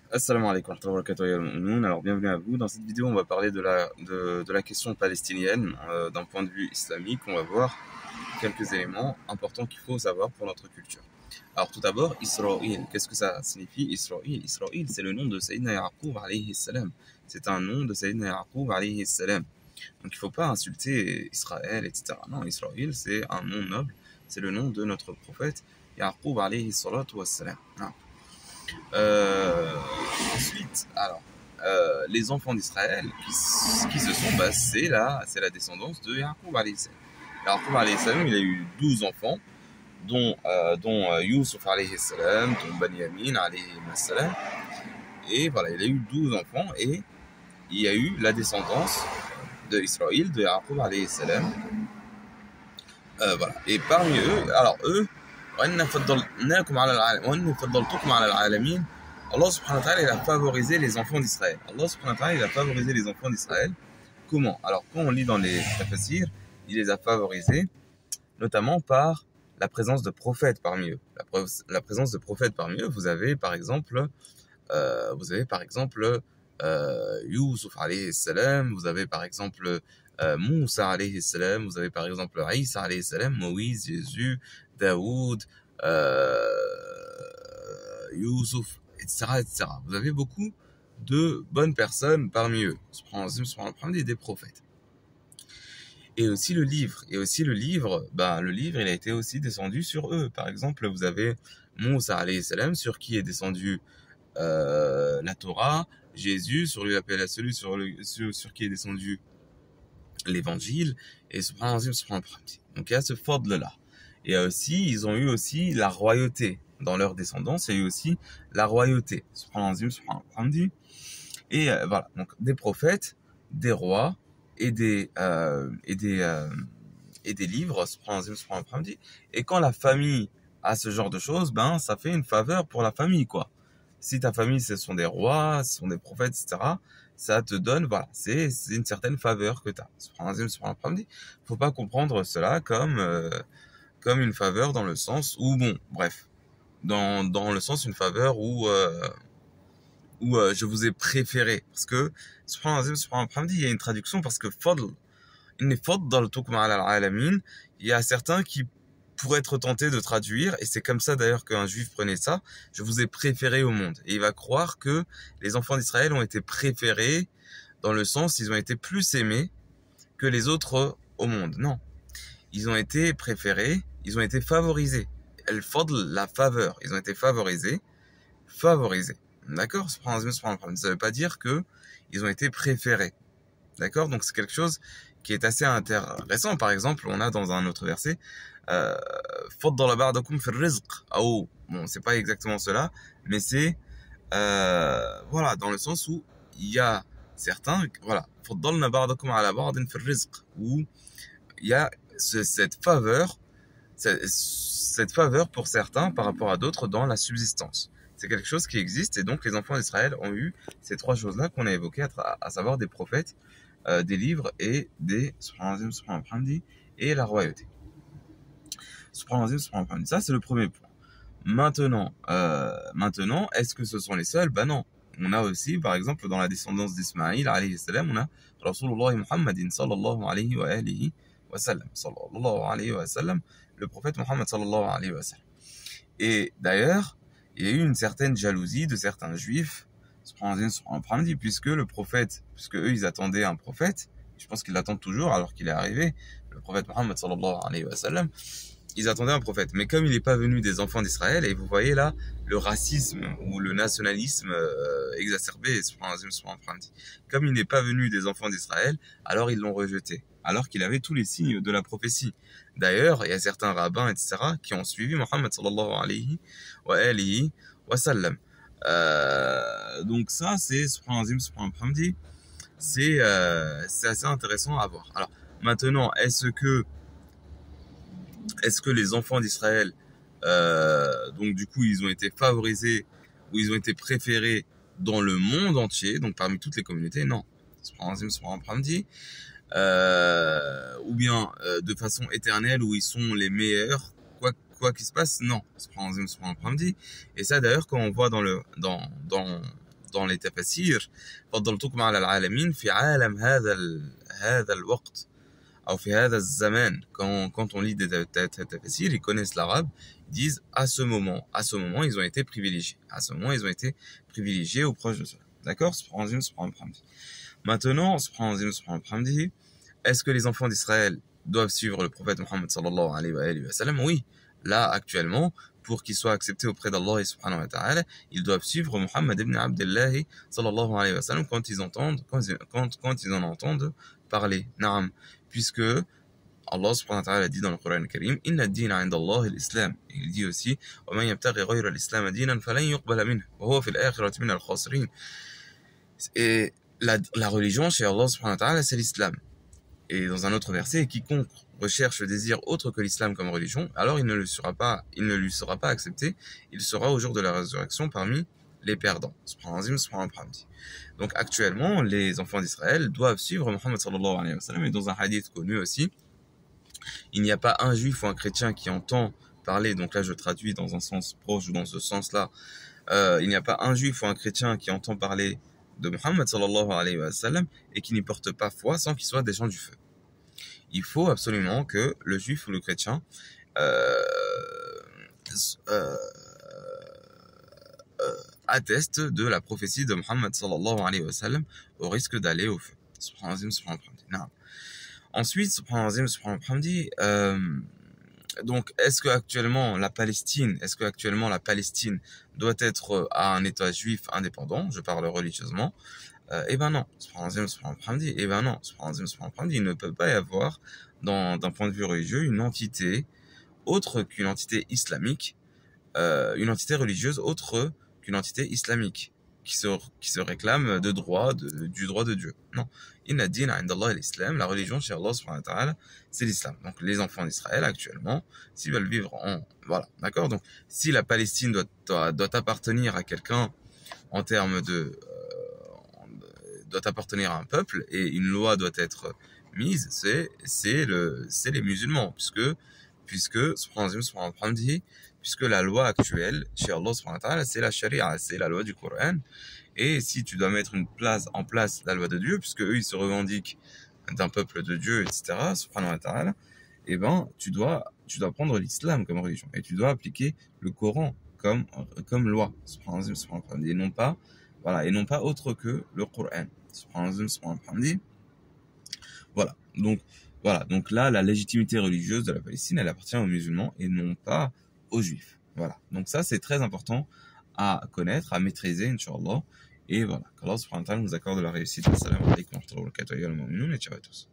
Assalamu alaikum wa rahmatullahi wa barakatuh ya al-mu'minun. Alors bienvenue à vous. Dans cette vidéo, on va parler de la question palestinienne d'un point de vue islamique. On va voir quelques éléments importants qu'il faut savoir pour notre culture. Alors tout d'abord, Israël. Qu'est-ce que ça signifie Israël? Israël, c'est le nom de Sayyidina Yaqub alayhi salam. C'est un nom de Sayyidina Yaqub alayhi salam. Donc il ne faut pas insulter Israël, etc. Non, Israël, c'est un nom noble. C'est le nom de notre prophète Yaqub alayhi salatu wassalam. Euh, Ensuite, alors, les enfants d'Israël qui se sont, c'est la descendance de Yaqub alayhi salam. Yaqub alayhi salam, il a eu 12 enfants, dont Yusuf alayhi salam, dont Benyamin alayhi salam. Et voilà, il a eu 12 enfants et il y a eu la descendance de Israël, de Yaqub alayhi salam. Voilà. Et parmi eux, alors eux, Allah subhanahu wa ta'ala, il a favorisé les enfants d'Israël. Allah subhanahu wa ta'ala, il a favorisé les enfants d'Israël. Comment? Alors, quand on lit dans les tafassirs, il les a favorisés, notamment par la présence de prophètes parmi eux. La présence de prophètes parmi eux, vous avez par exemple, Yusuf alayhi salam, vous avez par exemple Moussa alayhi salam, vous avez par exemple Isa alayhi salam, Moïse, Jésus, Daoud, Youssouf, etc., etc. Vous avez beaucoup de bonnes personnes parmi eux. On des prophètes. Et aussi le livre. Le livre, il a été aussi descendu sur eux. Par exemple, vous avez Moussa alayhi salam, sur qui est descendu la Torah, Jésus, sur lui celui sur qui est descendu l'évangile, et donc il y a ce fadl-là. Et aussi, ils ont eu aussi la royauté. Dans leur descendance, il y a eu aussi la royauté. Et voilà, donc des prophètes, des rois et des livres. Et quand la famille a ce genre de choses, ben ça fait une faveur pour la famille, quoi. Si ta famille, ce sont des rois, ce sont des prophètes, etc., ça te donne, voilà, c'est une certaine faveur que tu as. Faut pas comprendre cela comme une faveur dans le sens où, bon, bref, dans le sens une faveur où je vous ai préféré. Parce que, il y a une traduction parce que il y a certains qui pourraient être tentés de traduire, et c'est comme ça d'ailleurs qu'un juif prenait ça, je vous ai préféré au monde. Et il va croire que les enfants d'Israël ont été préférés dans le sens ils ont été plus aimés que les autres au monde. Non. Ils ont été préférés, ils ont été favorisés. La faveur, ils ont été favorisés. D'accord? Ça ne veut pas dire que ils ont été préférés. D'accord? Donc c'est quelque chose qui est assez intéressant. Par exemple, on a dans un autre verset, فضل بعضكم في الرزق. Oh, bon, c'est pas exactement cela, mais c'est voilà, dans le sens où il y a certains, voilà, فضلنا بعضكم على بعض في الرزق, où il y a cette faveur pour certains par rapport à d'autres dans la subsistance. C'est quelque chose qui existe, et donc les enfants d'Israël ont eu ces trois choses-là qu'on a évoquées, à savoir des prophètes, des livres et et la royauté. Ça, c'est le premier point. Maintenant, est-ce que ce sont les seuls? Ben non. On a aussi, par exemple, dans la descendance d'Ismaïl, alayhi salam, on a Rasulullah Muhammadin sallallahu alayhi wa alihi wa sallam. Sallallahu alayhi wa sallam, le prophète Muhammad sallallahu alayhi wa sallam. Et d'ailleurs, il y a eu une certaine jalousie de certains juifs, puisque eux, ils attendaient un prophète. Je pense qu'ils l'attendent toujours alors qu'il est arrivé, le prophète Muhammad sallallahu alayhi wa sallam. Ils attendaient un prophète. Mais comme il n'est pas venu des enfants d'Israël, et vous voyez là, le racisme ou le nationalisme exacerbé, comme il n'est pas venu des enfants d'Israël, alors ils l'ont rejeté, alors qu'il avait tous les signes de la prophétie. D'ailleurs, il y a certains rabbins, etc., qui ont suivi Muhammad sallallahu alayhi wa sallam. Donc ça, c'est assez intéressant à voir. Alors, maintenant, est-ce que les enfants d'Israël, donc du coup, ils ont été favorisés ou ils ont été préférés dans le monde entier, donc parmi toutes les communautés? Non. Ou bien de façon éternelle où ils sont les meilleurs, quoi qu'il se passe? Non. Et ça d'ailleurs, quand on voit dans dans les tafasirs فضلتكم على العالمين في عالم هذا الوقت أو في هذا الزمان quand on lit des tafasirs ils connaissent l'arabe ils disent à ce moment ils ont été privilégiés ou proches de cela d'accord maintenant est-ce que les enfants d'Israël doivent suivre le prophète Mohammed sallallahu alayhi wa sallam? Oui, là actuellement, pour qu'ils soient acceptés auprès d'Allah subhanahu wa ta'ala, ils doivent suivre Muhammad ibn Abdullah sallallahu alayhi wa sallam quand ils en entendent parler. Naam, puisque Allah subhanahu wa ta'ala dit dans le Coran Karim, Inna ad-dina 'inda Allah al-Islam. Il dit aussi, wa man yabtaghi ghayra al-Islam dinan falan yuqbala minhu wa huwa fil akhirati min al-khasirin. Et la religion chez Allah subhanahu wa ta'ala, c'est l'islam. Et dans un autre verset, quiconque recherche le désir autre que l'islam comme religion, alors il ne lui sera pas accepté, il sera au jour de la résurrection parmi les perdants. Donc actuellement, les enfants d'Israël doivent suivre Mohammed sallallahu alayhi wa sallam, et dans un hadith connu aussi, il n'y a pas un juif ou un chrétien qui entend parler, donc là je traduis dans un sens proche ou dans ce sens-là, il n'y a pas un juif ou un chrétien qui entend parler de Muhammad sallallahu alayhi wa sallam et qui n'y porte pas foi sans qu'il soit des gens du feu. Il faut absolument que le juif ou le chrétien atteste de la prophétie de Muhammad sallallahu alayhi wa sallam au risque d'aller au feu. Ensuite, donc, est-ce que actuellement la Palestine doit être à un État juif indépendant? Je parle religieusement. Eh ben non. Il ne peut pas y avoir, d'un point de vue religieux, une entité autre qu'une entité islamique, une entité religieuse autre qu'une entité islamique, qui se réclame du droit de Dieu. Non. Inna din 'inda Allah l'islam, la religion chez Allah subhanahu wa ta'ala, c'est l'islam. Donc les enfants d'Israël actuellement, s'ils veulent vivre voilà, d'accord? Donc si la Palestine doit appartenir à quelqu'un en termes doit appartenir à un peuple et une loi doit être mise, c'est les musulmans, puisque la loi actuelle chez Allah subhanahu wa ta'ala, c'est la charia, c'est la loi du Coran. Et si tu dois mettre en place la loi de Dieu, puisque eux ils se revendiquent d'un peuple de Dieu, etc., subhanahu wa ta'ala, eh ben tu dois prendre l'islam comme religion et tu dois appliquer le Coran comme loi, et non pas autre que le Coran. Voilà. Donc là, la légitimité religieuse de la Palestine, elle appartient aux musulmans et non pas aux juifs. Voilà. Donc ça, c'est très important à connaître, à maîtriser, Inch'Allah. Et voilà. Qu'Allah subhanahu wa ta'ala nous accorde la réussite. Assalamu alaikum wa rahmatullahi wa barakatuh. Et ciao à tous.